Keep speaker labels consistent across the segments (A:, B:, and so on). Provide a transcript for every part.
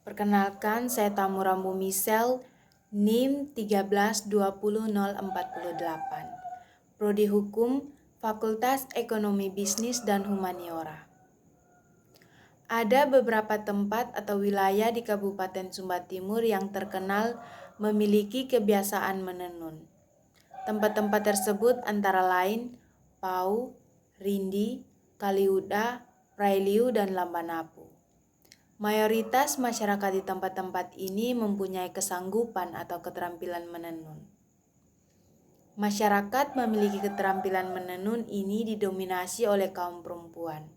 A: Perkenalkan, saya Tamu Rambu Misel, NIM 1320048. Prodi Hukum, Fakultas Ekonomi Bisnis dan Humaniora. Ada beberapa tempat atau wilayah di Kabupaten Sumba Timur yang terkenal memiliki kebiasaan menenun. Tempat-tempat tersebut antara lain Pau, Rindi, Kaliuda, Prailiu, dan Lambanapu. Mayoritas masyarakat di tempat-tempat ini mempunyai kesanggupan atau keterampilan menenun. Masyarakat memiliki keterampilan menenun ini didominasi oleh kaum perempuan.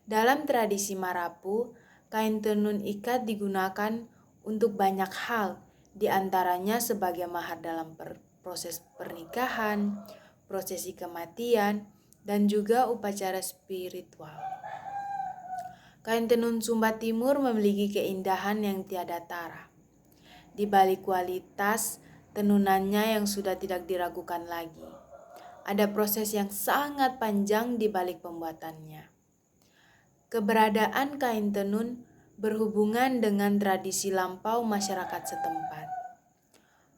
A: Dalam tradisi Marapu, kain tenun ikat digunakan untuk banyak hal, di antaranya sebagai mahar dalam proses pernikahan, prosesi kematian, dan juga upacara spiritual. Kain tenun Sumba Timur memiliki keindahan yang tiada tara. Di balik kualitas tenunannya yang sudah tidak diragukan lagi, ada proses yang sangat panjang di balik pembuatannya. Keberadaan kain tenun berhubungan dengan tradisi lampau masyarakat setempat.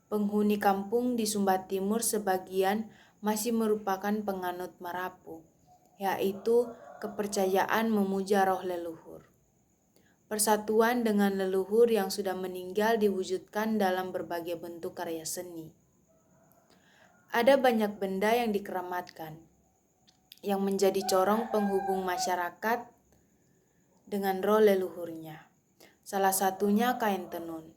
A: Penghuni kampung di Sumba Timur sebagian masih merupakan penganut Marapu, yaitu kepercayaan memuja roh leluhur. Persatuan dengan leluhur yang sudah meninggal diwujudkan dalam berbagai bentuk karya seni. Ada banyak benda yang dikeramatkan, yang menjadi corong penghubung masyarakat dengan roh leluhurnya. Salah satunya kain tenun.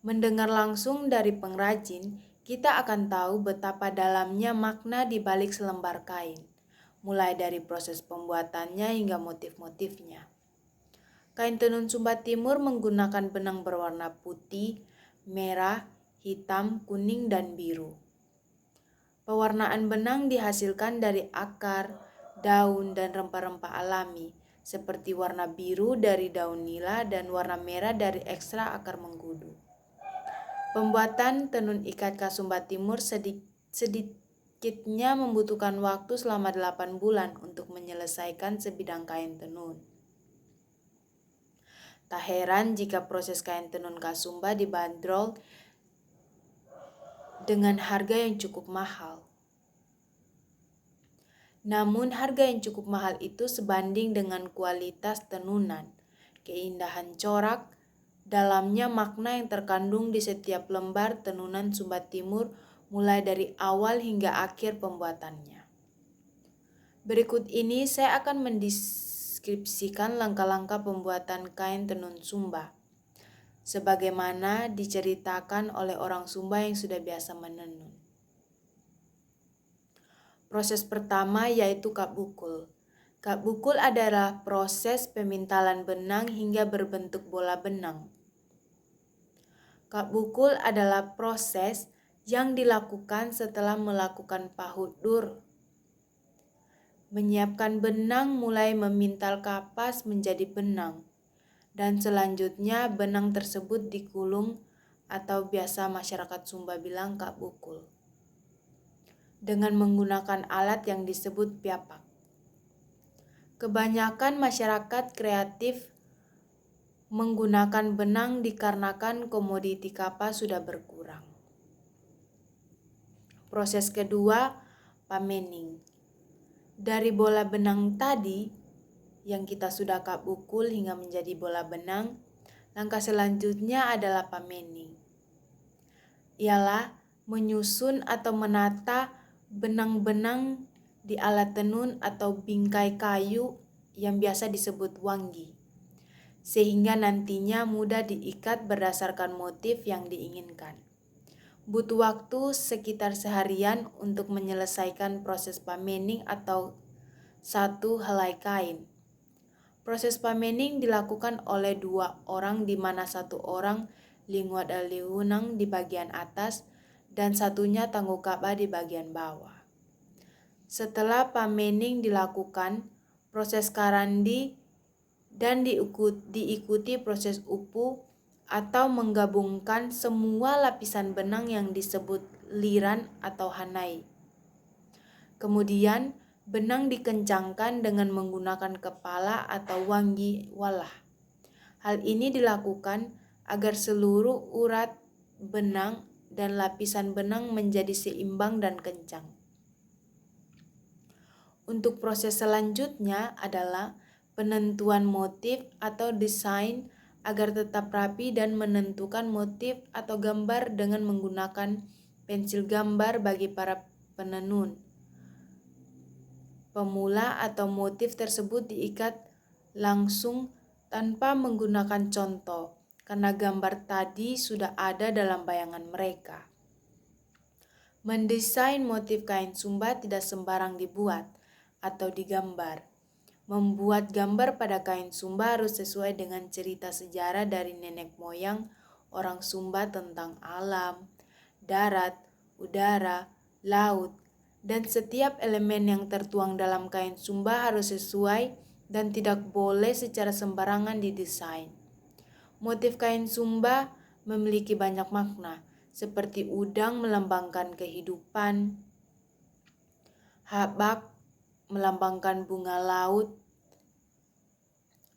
A: Mendengar langsung dari pengrajin, kita akan tahu betapa dalamnya makna di balik selembar kain, mulai dari proses pembuatannya hingga motif-motifnya. Kain tenun Sumba Timur menggunakan benang berwarna putih, merah, hitam, kuning, dan biru. Pewarnaan benang dihasilkan dari akar, daun, dan rempah-rempah alami, seperti warna biru dari daun nila dan warna merah dari ekstra akar mengkudu. Pembuatan tenun ikat khas Sumba Timur sedikitnya membutuhkan waktu selama 8 bulan untuk menyelesaikan sebidang kain tenun. Tak heran jika proses kain tenun khas Sumba dibanderol dengan harga yang cukup mahal. Namun harga yang cukup mahal itu sebanding dengan kualitas tenunan, keindahan corak, dalamnya makna yang terkandung di setiap lembar tenunan Sumba Timur mulai dari awal hingga akhir pembuatannya. Berikut ini saya akan mendeskripsikan langkah-langkah pembuatan kain tenun Sumba, sebagaimana diceritakan oleh orang Sumba yang sudah biasa menenun. Proses pertama yaitu kap bukul. Kap bukul adalah proses pemintalan benang hingga berbentuk bola benang. Kap bukul adalah proses yang dilakukan setelah melakukan pahudur. Menyiapkan benang mulai memintal kapas menjadi benang, dan selanjutnya benang tersebut dikulung atau biasa masyarakat Sumba bilang kap bukul, dengan menggunakan alat yang disebut piapak. Kebanyakan masyarakat kreatif menggunakan benang dikarenakan komoditi kapas sudah berkurang. Proses kedua, pamening. Dari bola benang tadi yang kita sudah kap bukul hingga menjadi bola benang, langkah selanjutnya adalah pamening. Ialah menyusun atau menata benang-benang di alat tenun atau bingkai kayu yang biasa disebut wanggi, sehingga nantinya mudah diikat berdasarkan motif yang diinginkan. Butuh waktu sekitar seharian untuk menyelesaikan proses pamening atau satu helai kain. Proses pamening dilakukan oleh 2 orang di mana 1 orang linguat aliunang di bagian atas dan satunya tangguh kaba di bagian bawah. Setelah pamening dilakukan, proses karandi dan diikuti proses upu atau menggabungkan semua lapisan benang yang disebut liran atau hanai. Kemudian benang dikencangkan dengan menggunakan kepala atau wanggi walah. Hal ini dilakukan agar seluruh urat benang dan lapisan benang menjadi seimbang dan kencang. Untuk proses selanjutnya adalah penentuan motif atau desain agar tetap rapi dan menentukan motif atau gambar dengan menggunakan pensil gambar bagi para penenun. Pemula atau motif tersebut diikat langsung tanpa menggunakan contoh, karena gambar tadi sudah ada dalam bayangan mereka. Mendesain motif kain sumba tidak sembarang dibuat atau digambar. Membuat gambar pada kain sumba harus sesuai dengan cerita sejarah dari nenek moyang orang Sumba tentang alam, darat, udara, laut, dan setiap elemen yang tertuang dalam kain sumba harus sesuai dan tidak boleh secara sembarangan didesain. Motif kain sumba memiliki banyak makna, seperti udang melambangkan kehidupan, habak melambangkan bunga laut,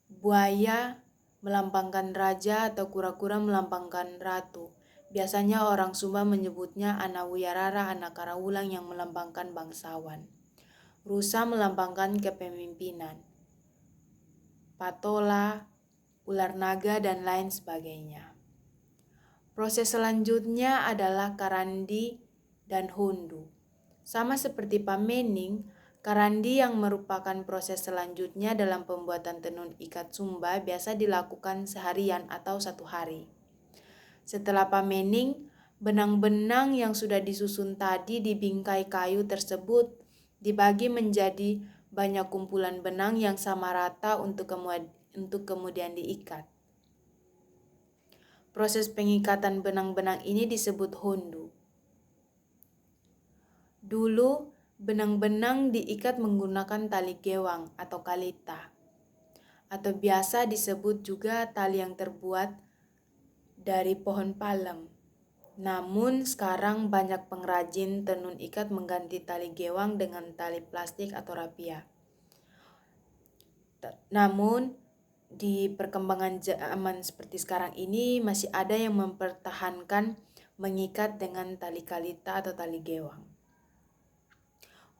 A: buaya melambangkan raja atau kura-kura melambangkan ratu. Biasanya orang Sumba menyebutnya Anawiyarara Anakarawulang yang melambangkan bangsawan. Rusa melambangkan kepemimpinan. Patola, ular naga, dan lain sebagainya. Proses selanjutnya adalah karandi dan hondu. Sama seperti pamening, karandi yang merupakan proses selanjutnya dalam pembuatan tenun ikat sumba biasa dilakukan seharian atau 1 hari. Setelah pamening, benang-benang yang sudah disusun tadi di bingkai kayu tersebut dibagi menjadi banyak kumpulan benang yang sama rata untuk kemudian diikat. Proses pengikatan benang-benang ini disebut hondu. Dulu, benang-benang diikat menggunakan tali gewang atau kalita, atau biasa disebut juga tali yang terbuat dari pohon palem. Namun sekarang banyak pengrajin tenun ikat mengganti tali gewang dengan tali plastik atau rapia. Namun di perkembangan zaman seperti sekarang ini masih ada yang mempertahankan mengikat dengan tali kalita atau tali gewang.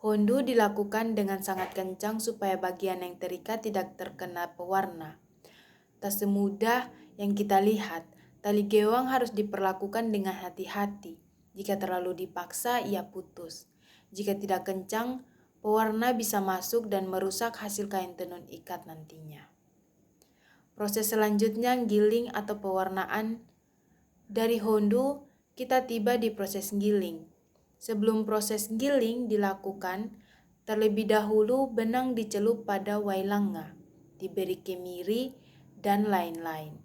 A: Hondu dilakukan dengan sangat kencang supaya bagian yang terikat tidak terkena pewarna. Tak semudah yang kita lihat. Tali gewang harus diperlakukan dengan hati-hati. Jika terlalu dipaksa, ia putus. Jika tidak kencang, pewarna bisa masuk dan merusak hasil kain tenun ikat nantinya. Proses selanjutnya giling atau pewarnaan. Dari hondu, kita tiba di proses giling. Sebelum proses giling dilakukan, terlebih dahulu benang dicelup pada wailanga, diberi kemiri, dan lain-lain.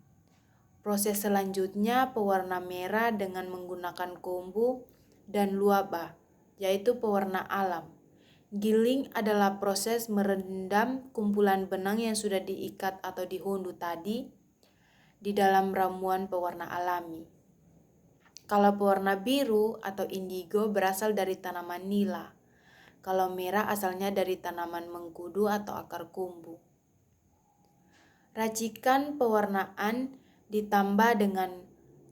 A: Proses selanjutnya pewarna merah dengan menggunakan kombu dan luaba, yaitu pewarna alam. Giling adalah proses merendam kumpulan benang yang sudah diikat atau dihondu tadi di dalam ramuan pewarna alami. Kalau pewarna biru atau indigo berasal dari tanaman nila. Kalau merah asalnya dari tanaman mengkudu atau akar kombu. Racikan pewarnaan ditambah dengan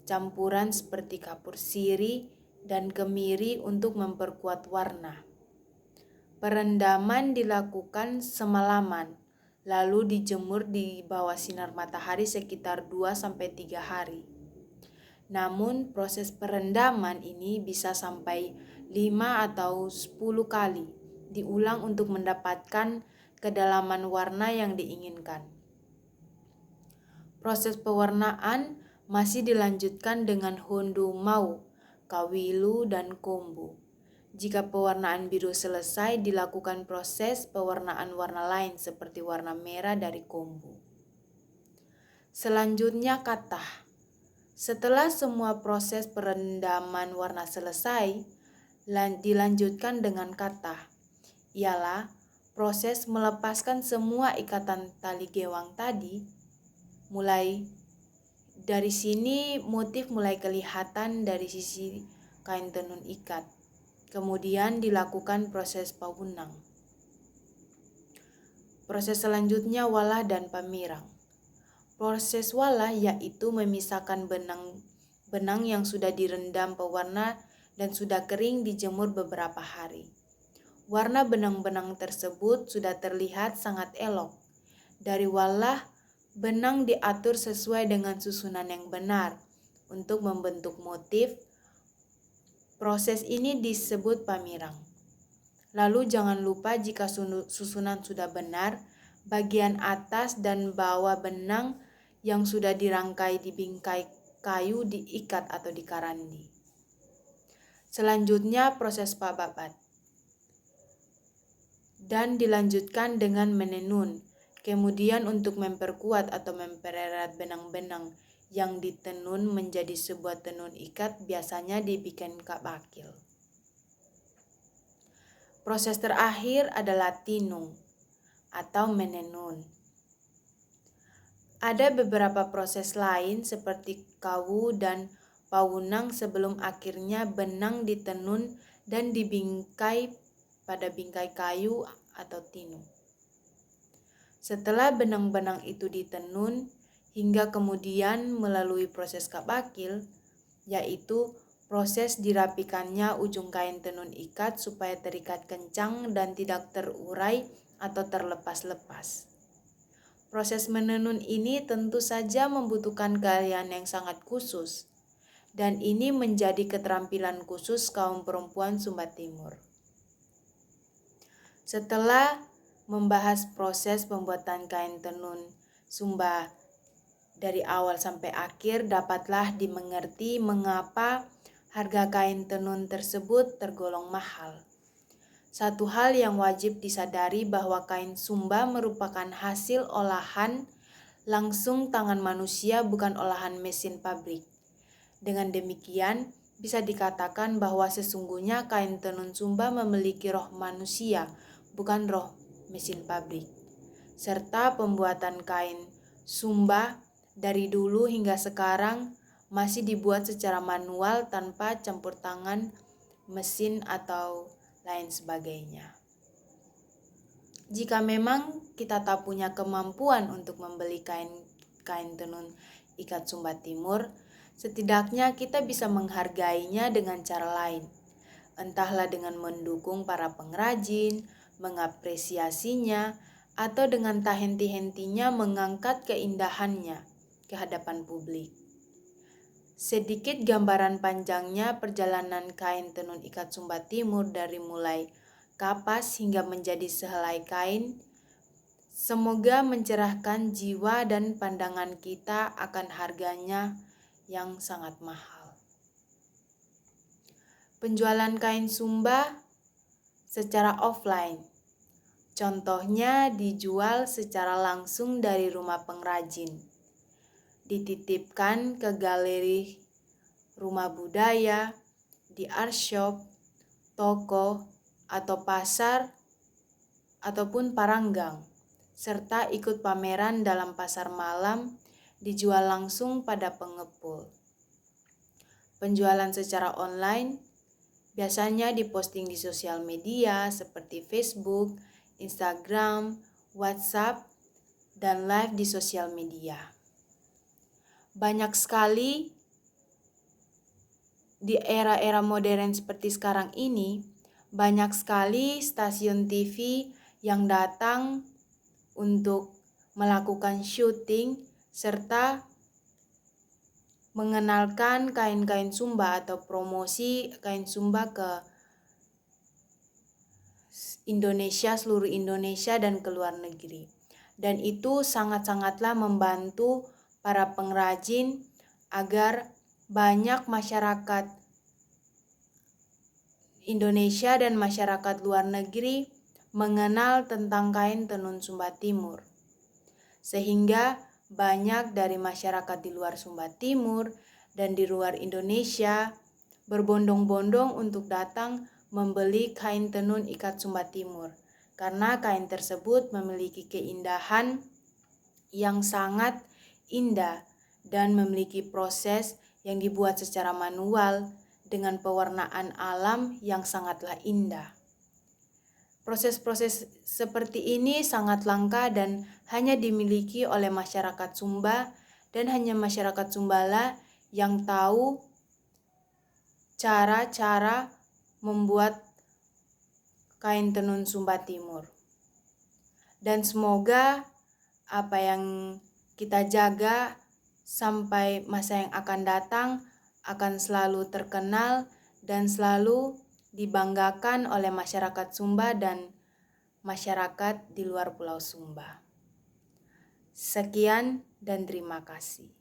A: campuran seperti kapur sirih dan kemiri untuk memperkuat warna. Perendaman dilakukan semalaman, lalu dijemur di bawah sinar matahari sekitar 2-3 hari. Namun proses perendaman ini bisa sampai 5 atau 10 kali diulang untuk mendapatkan kedalaman warna yang diinginkan. Proses pewarnaan masih dilanjutkan dengan hondu mau, kawilu, dan kombu. Jika pewarnaan biru selesai, dilakukan proses pewarnaan warna lain seperti warna merah dari kombu. Selanjutnya katah. Setelah semua proses perendaman warna selesai, dilanjutkan dengan katah. Ialah proses melepaskan semua ikatan tali gewang tadi. Mulai dari sini motif mulai kelihatan dari sisi kain tenun ikat. Kemudian dilakukan proses pawunang. Proses selanjutnya walah dan pamirang. Proses walah yaitu memisahkan benang yang sudah direndam pewarna dan sudah kering dijemur beberapa hari. Warna benang-benang tersebut sudah terlihat sangat elok. Dari walah, benang diatur sesuai dengan susunan yang benar untuk membentuk motif. Proses ini disebut pamirang. Lalu jangan lupa jika susunan sudah benar, bagian atas dan bawah benang yang sudah dirangkai di bingkai kayu diikat atau dikarandi. Selanjutnya proses pababat. Dan dilanjutkan dengan menenun. Kemudian untuk memperkuat atau mempererat benang-benang yang ditenun menjadi sebuah tenun ikat biasanya dibikin bakil. Proses terakhir adalah tinung atau menenun. Ada beberapa proses lain seperti kawu dan pawunang sebelum akhirnya benang ditenun dan dibingkai pada bingkai kayu atau tinung. Setelah benang-benang itu ditenun hingga kemudian melalui proses kabakil, yaitu proses dirapikannya ujung kain tenun ikat supaya terikat kencang dan tidak terurai atau terlepas-lepas. Proses menenun ini tentu saja membutuhkan keahlian yang sangat khusus, dan ini menjadi keterampilan khusus kaum perempuan Sumba Timur. Setelah membahas proses pembuatan kain tenun Sumba dari awal sampai akhir, dapatlah dimengerti mengapa harga kain tenun tersebut tergolong mahal. Satu hal yang wajib disadari bahwa kain Sumba merupakan hasil olahan langsung tangan manusia, bukan olahan mesin pabrik. Dengan demikian, bisa dikatakan bahwa sesungguhnya kain tenun Sumba memiliki roh manusia, bukan roh mesin pabrik. Serta pembuatan kain Sumba dari dulu hingga sekarang masih dibuat secara manual tanpa campur tangan mesin atau lain sebagainya. Jika memang kita tak punya kemampuan untuk membeli kain tenun ikat Sumba Timur, setidaknya kita bisa menghargainya dengan cara lain. Entahlah dengan mendukung para pengrajin, mengapresiasinya, atau dengan tak henti-hentinya mengangkat keindahannya ke hadapan publik. Sedikit gambaran panjangnya perjalanan kain tenun ikat Sumba Timur dari mulai kapas hingga menjadi sehelai kain. Semoga mencerahkan jiwa dan pandangan kita akan harganya yang sangat mahal. Penjualan kain Sumba secara offline. Contohnya dijual secara langsung dari rumah pengrajin. Dititipkan ke galeri rumah budaya, di art shop, toko, atau pasar, ataupun paranggang, serta ikut pameran dalam pasar malam, dijual langsung pada pengepul. Penjualan secara online biasanya diposting di sosial media seperti Facebook, Instagram, WhatsApp, dan live di sosial media. Banyak sekali di era-era modern seperti sekarang ini, banyak sekali stasiun TV yang datang untuk melakukan syuting serta mengenalkan kain-kain Sumba atau promosi kain Sumba ke Indonesia, seluruh Indonesia dan ke luar negeri. Dan itu sangat-sangatlah membantu para pengrajin agar banyak masyarakat Indonesia dan masyarakat luar negeri mengenal tentang kain tenun Sumba Timur. Sehingga banyak dari masyarakat di luar Sumba Timur dan di luar Indonesia berbondong-bondong untuk datang membeli kain tenun ikat Sumba Timur. Karena kain tersebut memiliki keindahan yang sangat indah dan memiliki proses yang dibuat secara manual dengan pewarnaan alam yang sangatlah indah. Proses-proses seperti ini sangat langka dan hanya dimiliki oleh masyarakat Sumba, dan hanya masyarakat Sumbalah yang tahu cara-cara membuat kain tenun Sumba Timur. Dan semoga apa yang kita jaga sampai masa yang akan datang akan selalu terkenal dan selalu dibanggakan oleh masyarakat Sumba dan masyarakat di luar Pulau Sumba. Sekian dan terima kasih.